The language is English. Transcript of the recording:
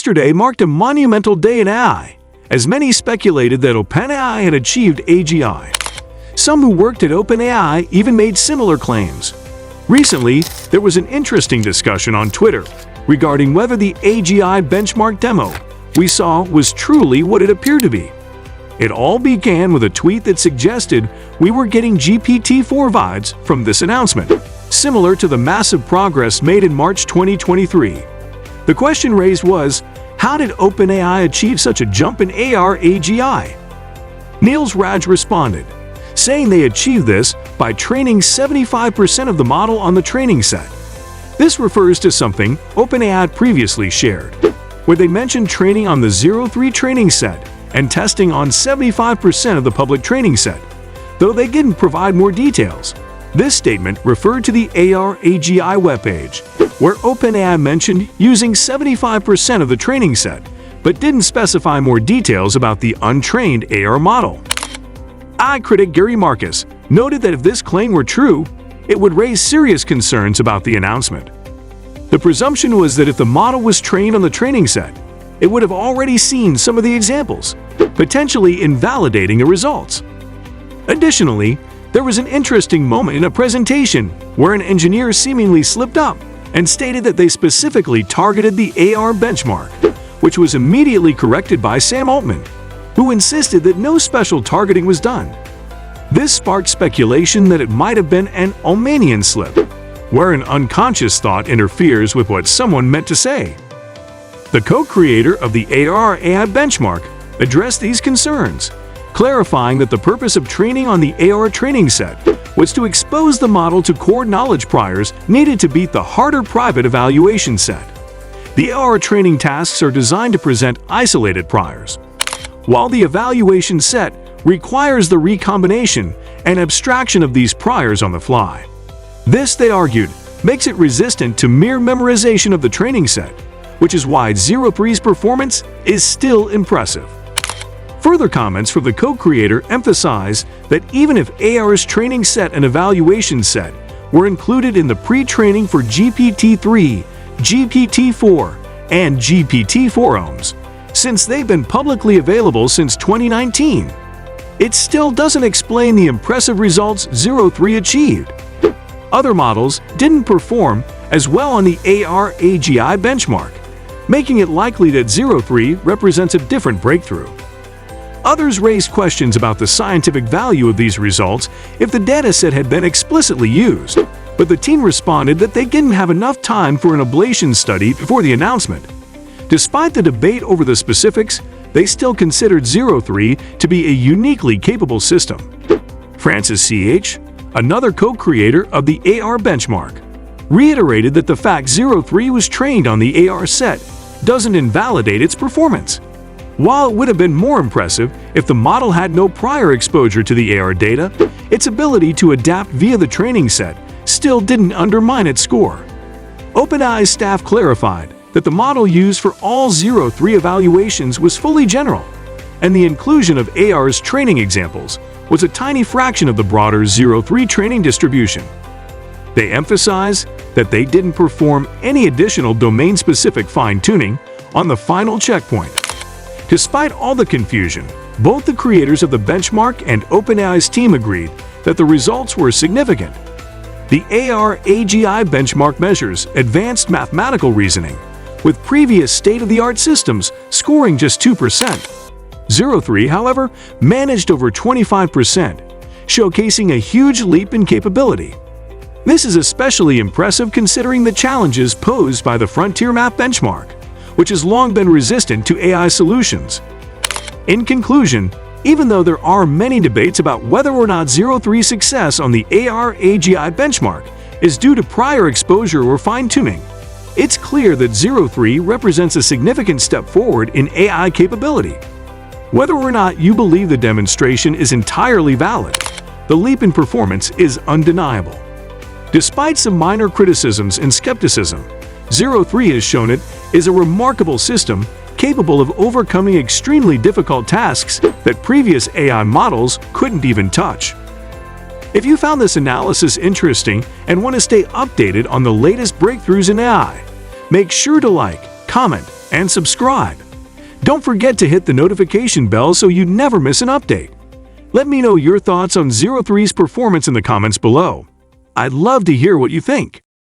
Yesterday marked a monumental day in AI, as many speculated that OpenAI had achieved AGI. Some who worked at OpenAI even made similar claims. Recently, there was an interesting discussion on Twitter regarding whether the AGI benchmark demo we saw was truly what it appeared to be. It all began with a tweet that suggested we were getting GPT-4 vibes from this announcement, similar to the massive progress made in March 2023. The question raised was, how did OpenAI achieve such a jump in AR-AGI? Niels Raj responded, saying they achieved this by training 75% of the model on the training set. This refers to something OpenAI previously shared, where they mentioned training on the 03 training set and testing on 75% of the public training set, though they didn't provide more details. This statement referred to the AR-AGI webpage, where OpenAI mentioned using 75% of the training set, but didn't specify more details about the untrained AR model. AI critic Gary Marcus noted that if this claim were true, it would raise serious concerns about the announcement. The presumption was that if the model was trained on the training set, it would have already seen some of the examples, potentially invalidating the results. Additionally, there was an interesting moment in a presentation where an engineer seemingly slipped up and stated that they specifically targeted the AR benchmark, which was immediately corrected by Sam Altman, who insisted that no special targeting was done. This sparked speculation that it might have been an Altmanian slip, where an unconscious thought interferes with what someone meant to say. The co-creator of the AR-AI benchmark addressed these concerns, clarifying that the purpose of training on the AR training set was to expose the model to core knowledge priors needed to beat the harder private evaluation set. The AR training tasks are designed to present isolated priors, while the evaluation set requires the recombination and abstraction of these priors on the fly. This, they argued, makes it resistant to mere memorization of the training set, which is why 03's performance is still impressive. Further comments from the co-creator emphasize that even if AR's training set and evaluation set were included in the pre-training for GPT-3, GPT-4, and GPT-4 since they've been publicly available since 2019, it still doesn't explain the impressive results 03 achieved. Other models didn't perform as well on the AR-AGI benchmark, making it likely that 03 represents a different breakthrough. Others raised questions about the scientific value of these results if the dataset had been explicitly used, but the team responded that they didn't have enough time for an ablation study before the announcement. Despite the debate over the specifics, they still considered 03 to be a uniquely capable system. Francis C.H., another co-creator of the AR benchmark, reiterated that the fact 03 was trained on the AR set doesn't invalidate its performance. While it would have been more impressive if the model had no prior exposure to the AR data, its ability to adapt via the training set still didn't undermine its score. OpenAI's staff clarified that the model used for all 03 evaluations was fully general, and the inclusion of AR's training examples was a tiny fraction of the broader 03 training distribution. They emphasize that they didn't perform any additional domain-specific fine-tuning on the final checkpoint. Despite all the confusion, both the creators of the benchmark and OpenAI's team agreed that the results were significant. The AR-AGI benchmark measures advanced mathematical reasoning, with previous state-of-the-art systems scoring just 2%. 03, however, managed over 25%, showcasing a huge leap in capability. This is especially impressive considering the challenges posed by the Frontier Map benchmark, which has long been resistant to AI solutions. In conclusion, even though there are many debates about whether or not 03's success on the AR-AGI benchmark is due to prior exposure or fine-tuning, it's clear that 03 represents a significant step forward in AI capability. Whether or not you believe the demonstration is entirely valid, the leap in performance is undeniable. Despite some minor criticisms and skepticism, 03 has shown it is a remarkable system capable of overcoming extremely difficult tasks that previous AI models couldn't even touch. If you found this analysis interesting and want to stay updated on the latest breakthroughs in AI, make sure to like, comment, and subscribe. Don't forget to hit the notification bell so you never miss an update. Let me know your thoughts on 03's performance in the comments below. I'd love to hear what you think.